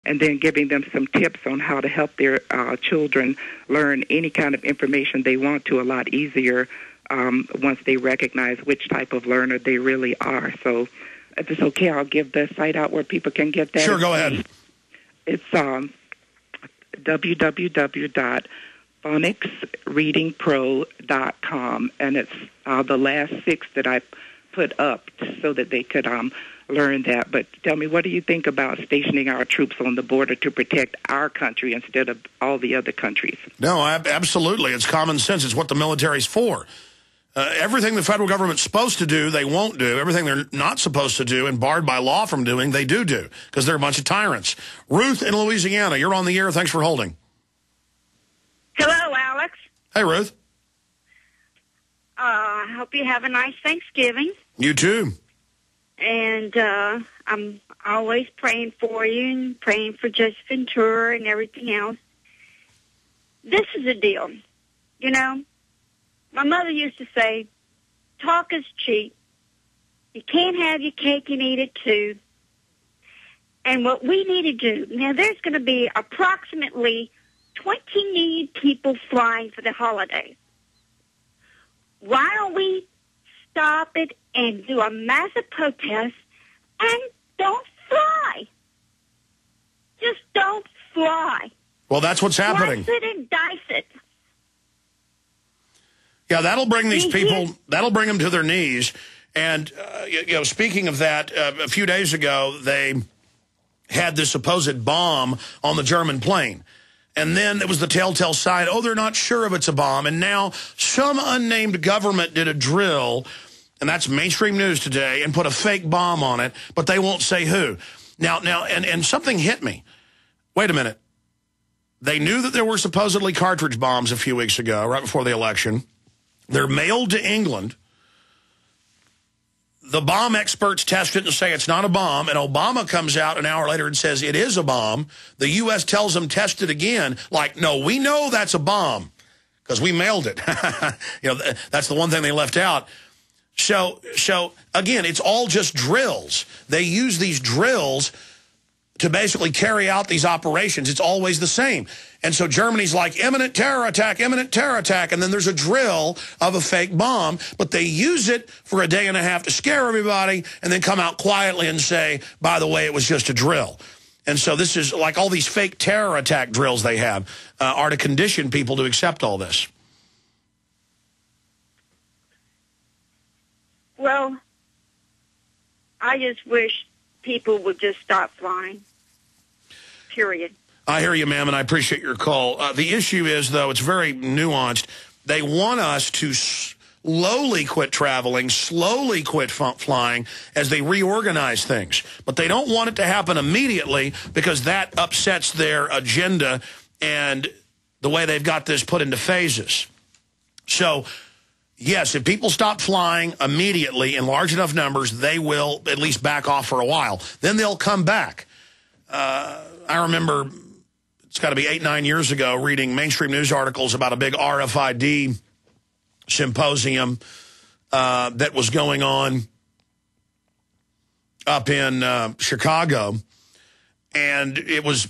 and then giving them some tips on how to help their children learn any kind of information they want to a lot easier once they recognize which type of learner they really are. So if it's okay, I'll give the site out where people can get that. Sure, go ahead. It's www.phonicsreadingpro.com, and it's the last 6 that I put up so that they could learn that. But tell me, what do you think about stationing our troops on the border to protect our country instead of all the other countries? No, absolutely. It's common sense. It's what the military's for. Everything the federal government's supposed to do, they won't do. Everything they're not supposed to do and barred by law from doing, they do because they're a bunch of tyrants. Ruth in Louisiana, you're on the air. Thanks for holding. Hello, Alex. Hey, Ruth. I hope you have a nice Thanksgiving. You too. And I'm always praying for you and praying for Jesse Ventura and everything else. This is the deal. You know, my mother used to say, talk is cheap. You can't have your cake and eat it too. And what we need to do, now there's going to be approximately 20 million people flying for the holidays. Why don't we stop it and do a massive protest and don't fly? Just don't fly. Well, that's what's happening. Slice it and dice it. Yeah, that'll bring these people, that'll bring them to their knees. And, speaking of that, a few days ago, they had this supposed bomb on the German plane. And then it was the telltale sign, they're not sure if it's a bomb. And now some unnamed government did a drill, and that's mainstream news today, and put a fake bomb on it, but they won't say who. Now, and something hit me. Wait a minute. They knew that there were supposedly cartridge bombs a few weeks ago, right before the election. They're mailed to England. The bomb experts test it and say it's not a bomb, and Obama comes out an hour later and says it is a bomb. The U.S. tells them test it again, like, no, we know that's a bomb because we mailed it. That's the one thing they left out. So again, it's all just drills. They use these drills to basically carry out these operations. It's always the same. And so Germany's like, imminent terror attack, and then there's a drill of a fake bomb, but they use it for a day and a half to scare everybody and then come out quietly and say, by the way, it was just a drill. And so this is like all these fake terror attack drills they have are to condition people to accept all this. Well, I just wish people would just stop flying, period. I hear you, ma'am, and I appreciate your call. The issue is, though, it's very nuanced. They want us to slowly quit traveling, slowly quit flying as they reorganize things. But they don't want it to happen immediately because that upsets their agenda and the way they've got this put into phases. So, yes, if people stop flying immediately in large enough numbers, they will at least back off for a while. Then they'll come back. I remember, it's got to be 8-9 years ago, reading mainstream news articles about a big RFID symposium that was going on up in Chicago, and it was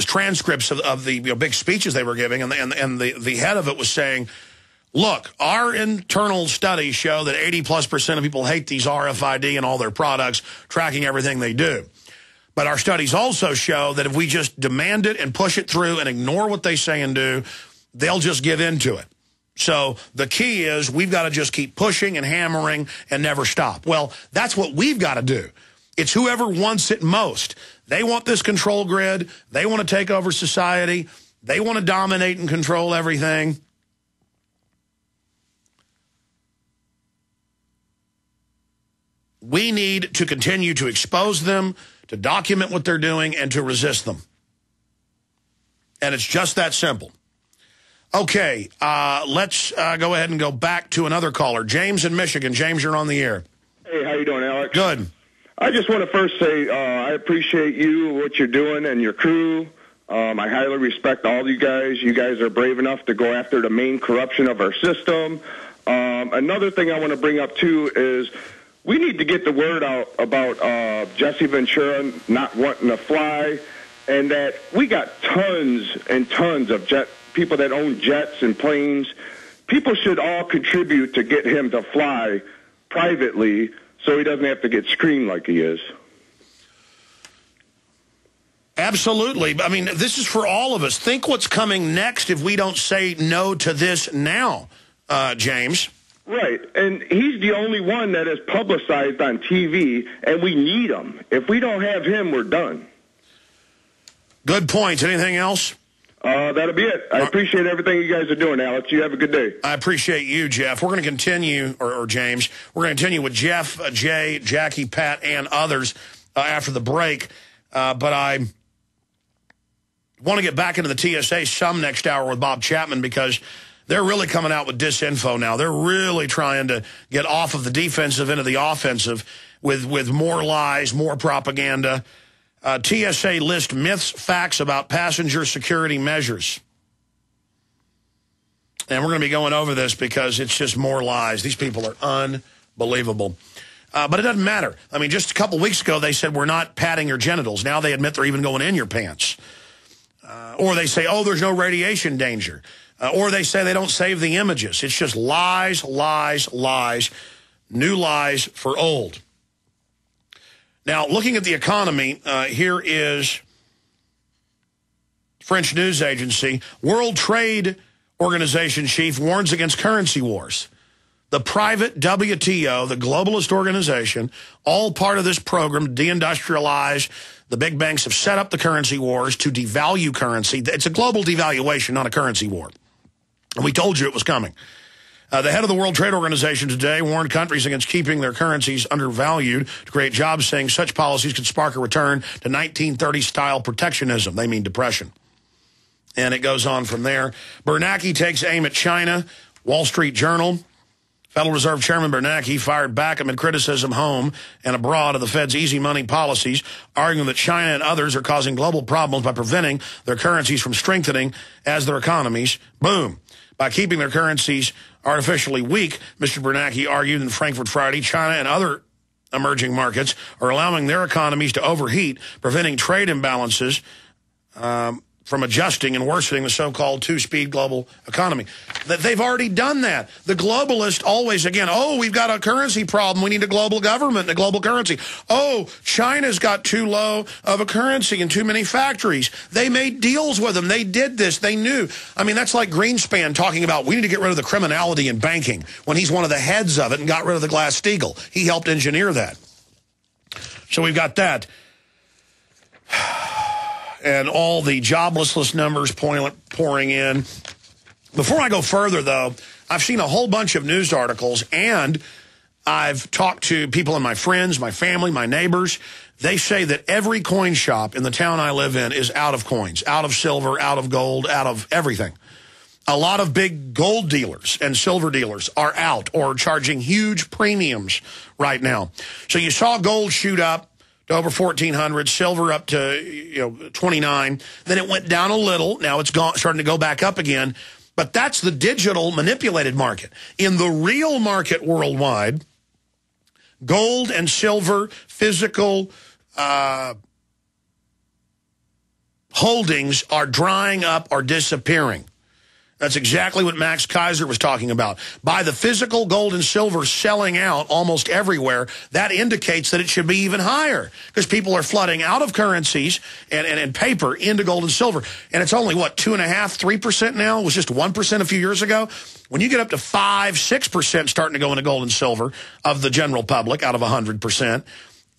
transcripts of the big speeches they were giving, and the head of it was saying, look, our internal studies show that 80+% of people hate these RFID and all their products, tracking everything they do. But our studies also show that if we just demand it and push it through and ignore what they say and do, they'll just give in to it. So the key is we've got to just keep pushing and hammering and never stop. Well, that's what we've got to do. It's whoever wants it most. They want this control grid. They want to take over society. They want to dominate and control everything. We need to continue to expose them, to document what they're doing, and to resist them. And it's just that simple. Okay, let's go ahead and go back to another caller. James in Michigan. James, you're on the air. Hey, how you doing, Alex? Good. I just want to first say I appreciate you, what you're doing, and your crew. I highly respect all you guys. You guys are brave enough to go after the main corruption of our system. Another thing I want to bring up, too, is we need to get the word out about Jesse Ventura not wanting to fly, and that we got tons and tons of people that own jets and planes. People should all contribute to get him to fly privately so he doesn't have to get screened like he is. Absolutely. I mean, this is for all of us. Think what's coming next if we don't say no to this now, James. Right, and he's the only one that is publicized on TV, and we need him. If we don't have him, we're done. Good points. Anything else? That'll be it. I appreciate everything you guys are doing, Alex. You have a good day. I appreciate you, Jeff. We're going to continue, or James, we're going to continue with Jeff, Jay, Jackie, Pat, and others after the break. But I want to get back into the TSA some next hour with Bob Chapman, because they're really coming out with disinfo now. They're really trying to get off of the defensive into the offensive with more lies, more propaganda. TSA list myths, facts about passenger security measures. And we're going to be going over this because it's just more lies. These people are unbelievable. But it doesn't matter. I mean, just a couple weeks ago, they said we're not patting your genitals. Now they admit they're even going in your pants. Or they say, oh, there's no radiation danger. Or they say they don't save the images. It's just lies, lies, lies. New lies for old. Now, looking at the economy, here is French news agency. World Trade Organization chief warns against currency wars. The private WTO, the globalist organization, all part of this program, deindustrialize. The big banks have set up the currency wars to devalue currency. It's a global devaluation, not a currency war. And we told you it was coming. The head of the World Trade Organization today warned countries against keeping their currencies undervalued to create jobs, saying such policies could spark a return to 1930s-style protectionism. They mean depression. And it goes on from there. Bernanke takes aim at China. Wall Street Journal. Federal Reserve Chairman Bernanke fired back amid criticism home and abroad of the Fed's easy money policies, arguing that China and others are causing global problems by preventing their currencies from strengthening as their economies boom. By keeping their currencies artificially weak, Mr. Bernanke argued in Frankfurt Friday, China and other emerging markets are allowing their economies to overheat, preventing trade imbalances from adjusting and worsening the so-called two-speed global economy. They've already done that. The globalists always, again, oh, we've got a currency problem. We need a global government and a global currency. Oh, China's got too low of a currency and too many factories. They made deals with them. They did this. They knew. I mean, that's like Greenspan talking about we need to get rid of the criminality in banking when he's one of the heads of it and got rid of the Glass-Steagall. He helped engineer that. So we've got that. And all the joblessness numbers pouring in. Before I go further, though, I've seen a whole bunch of news articles, and I've talked to people and my friends, my family, my neighbors. They say that every coin shop in the town I live in is out of coins, out of silver, out of gold, out of everything. A lot of big gold dealers and silver dealers are out or charging huge premiums right now. So you saw gold shoot up to over 1,400, silver up to 29. Then it went down a little. Now it's starting to go back up again. But that's the digital manipulated market. In the real market worldwide, gold and silver physical holdings are drying up or disappearing. That's exactly what Max Kaiser was talking about. By the physical gold and silver selling out almost everywhere, that indicates that it should be even higher because people are flooding out of currencies and paper into gold and silver. And it's only, what, 2.5%, 3% now? It was just 1% a few years ago. When you get up to 5%, 6% starting to go into gold and silver of the general public out of 100%,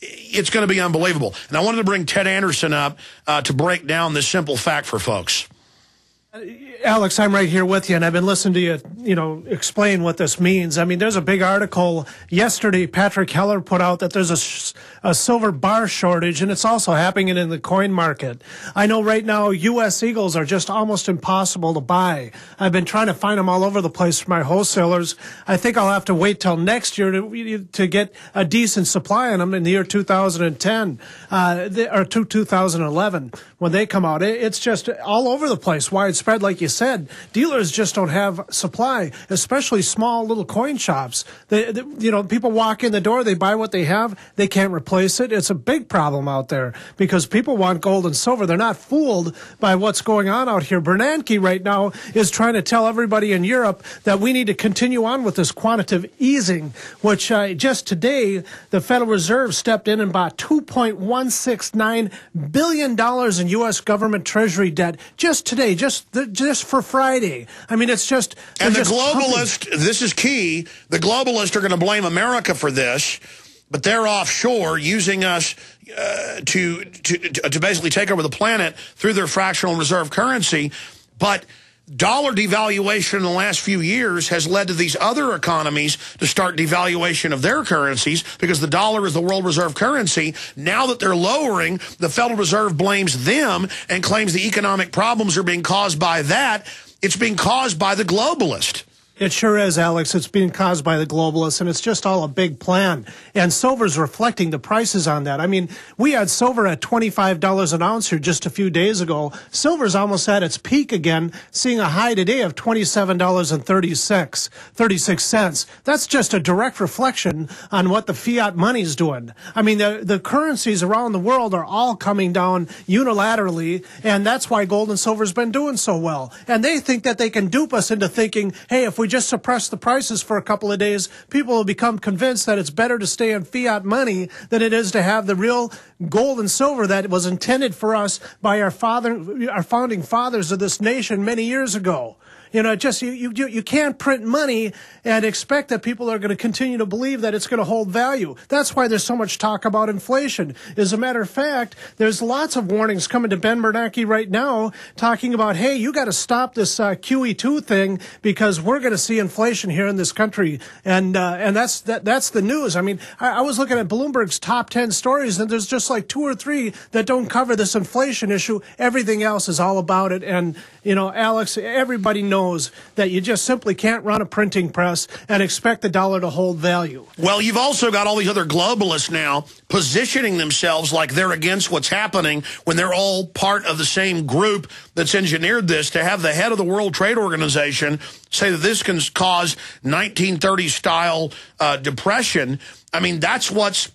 it's going to be unbelievable. And I wanted to bring Ted Anderson up to break down this simple fact for folks. Alex, I'm right here with you, and I've been listening to you, explain what this means. I mean, there's a big article yesterday Patrick Heller put out that there's a silver bar shortage, and it's also happening in the coin market. I know right now U.S. Eagles are just almost impossible to buy. I've been trying to find them all over the place for my wholesalers. I think I'll have to wait till next year to get a decent supply on them in the year 2010 or 2011 when they come out. It's just all over the place, widespread. widespread, like you said. Dealers just don't have supply, especially small little coin shops. People walk in the door, they buy what they have, they can't replace it. It's a big problem out there because people want gold and silver. They're not fooled by what's going on out here. Bernanke right now is trying to tell everybody in Europe that we need to continue on with this quantitative easing, which just today the Federal Reserve stepped in and bought $2.169 billion in U.S. government treasury debt just today, just for Friday. I mean, it's just... And the globalists, this is key, the globalists are going to blame America for this, but they're offshore using us to basically take over the planet through their fractional reserve currency. But dollar devaluation in the last few years has led to these other economies to start devaluation of their currencies because the dollar is the world reserve currency. Now that they're lowering, the Federal Reserve blames them and claims the economic problems are being caused by that. It's being caused by the globalist. It sure is, Alex. It's being caused by the globalists, and it's just all a big plan. And silver's reflecting the prices on that. I mean, we had silver at $25 an ounce here just a few days ago. Silver's almost at its peak again, seeing a high today of $27.36. That's just a direct reflection on what the fiat money's doing. I mean, the currencies around the world are all coming down unilaterally, and that's why gold and silver's been doing so well. And they think that they can dupe us into thinking, hey, if we just suppress the prices for a couple of days, people will become convinced that it's better to stay in fiat money than it is to have the real gold and silver that was intended for us by our founding fathers of this nation many years ago. You know, just you can't print money and expect that people are going to continue to believe that it's going to hold value. That's why there's so much talk about inflation. As a matter of fact, there's lots of warnings coming to Ben Bernanke right now talking about, hey, you got to stop this QE2 thing because we're going to see inflation here in this country. And that's the news. I mean, I was looking at Bloomberg's top 10 stories, and there's just like 2 or 3 that don't cover this inflation issue. Everything else is all about it. And, you know, Alex, everybody knows that you just simply can't run a printing press and expect the dollar to hold value. Well, you've also got all these other globalists now positioning themselves like they're against what's happening when they're all part of the same group that's engineered this, to have the head of the World Trade Organization say that this can cause 1930s-style depression. I mean, that's what's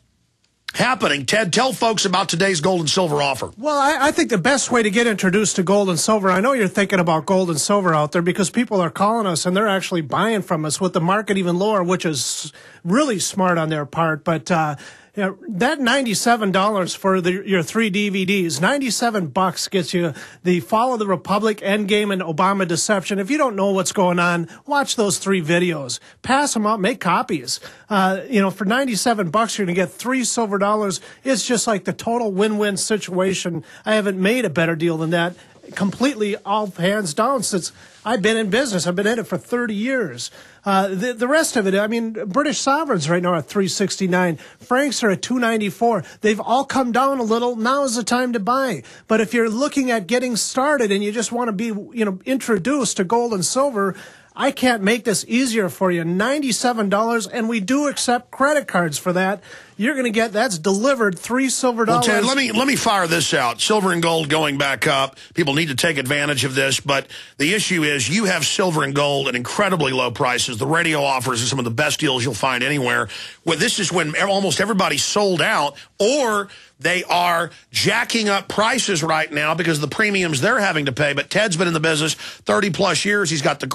happening. Ted, tell folks about today's gold and silver offer. Well, I think the best way to get introduced to gold and silver, I know you're thinking about gold and silver out there because people are calling us and they're actually buying from us with the market even lower, which is really smart on their part. But that $97 for your 3 DVDs, $97 gets you the Fall of the Republic, Endgame, and Obama Deception. If you don't know what's going on, watch those 3 videos. Pass them out, make copies. For $97, you're going to get 3 silver dollars. It's just like the total win-win situation. I haven't made a better deal than that. Completely all hands down since I've been in business. I've been in it for 30 years. The rest of it, I mean, British sovereigns right now are at $369. Francs are at $294. They've all come down a little. Now is the time to buy. But if you're looking at getting started and you just want to be, introduced to gold and silver, I can't make this easier for you. $97, and we do accept credit cards for that. You're going to get, that's delivered, 3 silver dollars. Well, Ted, let me fire this out. Silver and gold going back up. People need to take advantage of this, but the issue is you have silver and gold at incredibly low prices. The radio offers are some of the best deals you'll find anywhere. Well, this is when almost everybody's sold out, or they are jacking up prices right now because of the premiums they're having to pay. But Ted's been in the business 30-plus years. He's got the